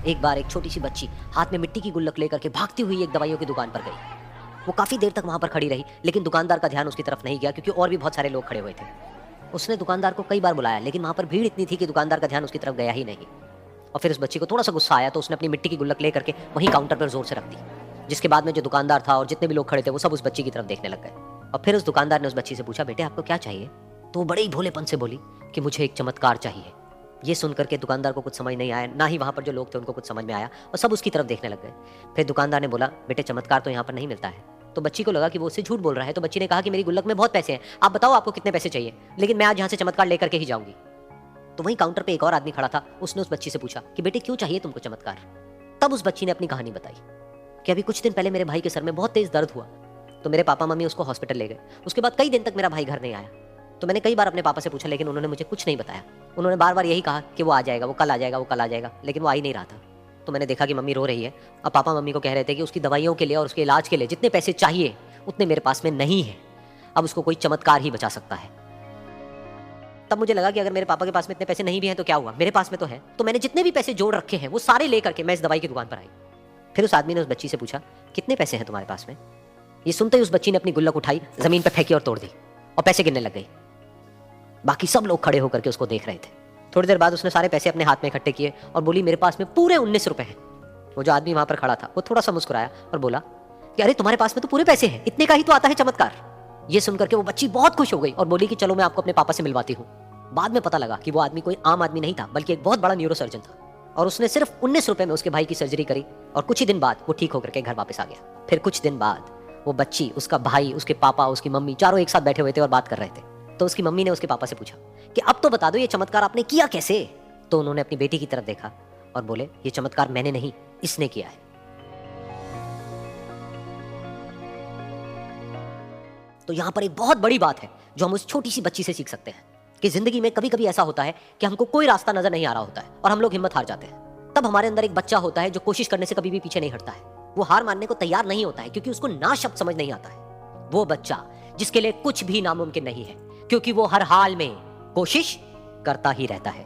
एक बार एक छोटी सी बच्ची हाथ में मिट्टी की गुल्लक लेकर के भागती हुई एक दवाइयों की दुकान पर गई। वो काफी देर तक वहां पर खड़ी रही, लेकिन दुकानदार का ध्यान उसकी तरफ नहीं गया क्योंकि और भी बहुत सारे लोग खड़े हुए थे। उसने दुकानदार को कई बार बुलाया, लेकिन वहां पर भीड़ इतनी थी कि दुकानदार का ध्यान उसकी तरफ गया ही नहीं। और फिर उस बच्ची को थोड़ा सा गुस्सा आया तो उसने अपनी मिट्टी की गुल्लक लेकर के वहीं काउंटर पर जोर से रख दी, जिसके बाद में जो दुकानदार था और जितने भी लोग खड़े थे वो सब उस बच्ची की तरफ देखने लग गए। और फिर उस दुकानदार ने उस बच्ची से पूछा, बेटे आपको क्या चाहिए? तो वो बड़े ही भोलेपन से बोली कि मुझे एक चमत्कार चाहिए। ये सुनकर के दुकानदार को कुछ समझ नहीं आया, ना ही वहां पर जो लोग थे उनको कुछ समझ में आया, और सब उसकी तरफ देखने लग गए। फिर दुकानदार ने बोला, बेटे चमत्कार तो यहाँ पर नहीं मिलता है। तो बच्ची को लगा कि वो उससे झूठ बोल रहा है, तो बच्ची ने कहा कि मेरी गुल्लक में बहुत पैसे हैं, आप बताओ आपको कितने पैसे चाहिए, लेकिन मैं आज यहाँ से चमत्कार लेकर के ही जाऊंगी। तो वहीं काउंटर पे एक और आदमी खड़ा था, उसने उस बच्ची से पूछा कि बेटे क्यों चाहिए तुमको चमत्कार? तब उस बच्ची ने अपनी कहानी बताई कि अभी कुछ दिन पहले मेरे भाई के सर में बहुत तेज दर्द हुआ, तो मेरे पापा मम्मी उसको हॉस्पिटल ले गए। उसके बाद कई दिन तक मेरा भाई घर नहीं आया, तो मैंने कई बार अपने पापा से पूछा, लेकिन उन्होंने मुझे कुछ नहीं बताया। उन्होंने बार बार यही कहा कि वो आ जाएगा, वो कल आ जाएगा, वो कल आ जाएगा, लेकिन वो आ ही नहीं रहा था। तो मैंने देखा कि मम्मी रो रही है। अब पापा मम्मी को कह रहे थे कि उसकी दवाइयों के लिए और उसके इलाज के लिए जितने पैसे चाहिए उतने मेरे पास में नहीं है, अब उसको कोई चमत्कार ही बचा सकता है। तब मुझे लगा कि अगर मेरे पापा के पास में इतने पैसे नहीं भी हैं तो क्या हुआ, मेरे पास में तो है। तो मैंने जितने भी पैसे जोड़ रखे हैं वो सारे लेकर के मैं इस दवाई की दुकान पर आई। फिर उस आदमी ने उस बच्ची से पूछा, कितने पैसे हैं तुम्हारे पास में? ये सुनते ही उस बच्ची ने अपनी गुल्लक उठाई, जमीन पर फेंकी और तोड़ दी और पैसे गिनने लग गई। बाकी सब लोग खड़े होकर के उसको देख रहे थे। थोड़ी देर बाद उसने सारे पैसे अपने हाथ में इकट्ठे किए और बोली, मेरे पास में पूरे 19 रुपए हैं। वो जो आदमी वहां पर खड़ा था वो थोड़ा सा मुस्कुराया और बोला कि अरे तुम्हारे पास में तो पूरे पैसे हैं, इतने का ही तो आता है चमत्कार। ये सुनकर के वो बच्ची बहुत खुश हो गई और बोली कि चलो मैं आपको अपने पापा से मिलवाती हूँ। बाद में पता लगा कि वो आदमी कोई आम आदमी नहीं था, बल्कि एक बहुत बड़ा न्यूरोसर्जन था, और उसने सिर्फ 19 रुपए में उसके भाई की सर्जरी करी और कुछ ही दिन बाद वो ठीक होकर के घर वापस आ गया। फिर कुछ दिन बाद वो बच्ची, उसका भाई, उसके पापा, उसकी मम्मी चारों एक साथ बैठे हुए थे और बात कर रहे थे। तो उसकी मम्मी ने उसके पापा से पूछा कि अब तो बता दो ये चमत्कार आपने किया कैसे? तो उन्होंने अपनी बेटी की तरफ देखा और बोले, ये चमत्कार मैंने नहीं, इसने किया है। तो यहां पर एक बहुत बड़ी बात है जो हम उस छोटी सी बच्ची से सीख सकते हैं कि जिंदगी में कभी कभी ऐसा होता है कि हमको कोई रास्ता नजर नहीं आ रहा होता है और हम लोग हिम्मत हार जाते हैं। तब हमारे अंदर एक बच्चा होता है जो कोशिश करने से कभी भी पीछे नहीं हटता है। वो हार मानने को तैयार नहीं होता है क्योंकि उसको ना शब्द समझ नहीं आता है। वो बच्चा जिसके लिए कुछ भी नामुमकिन नहीं है, क्योंकि वो हर हाल में कोशिश करता ही रहता है।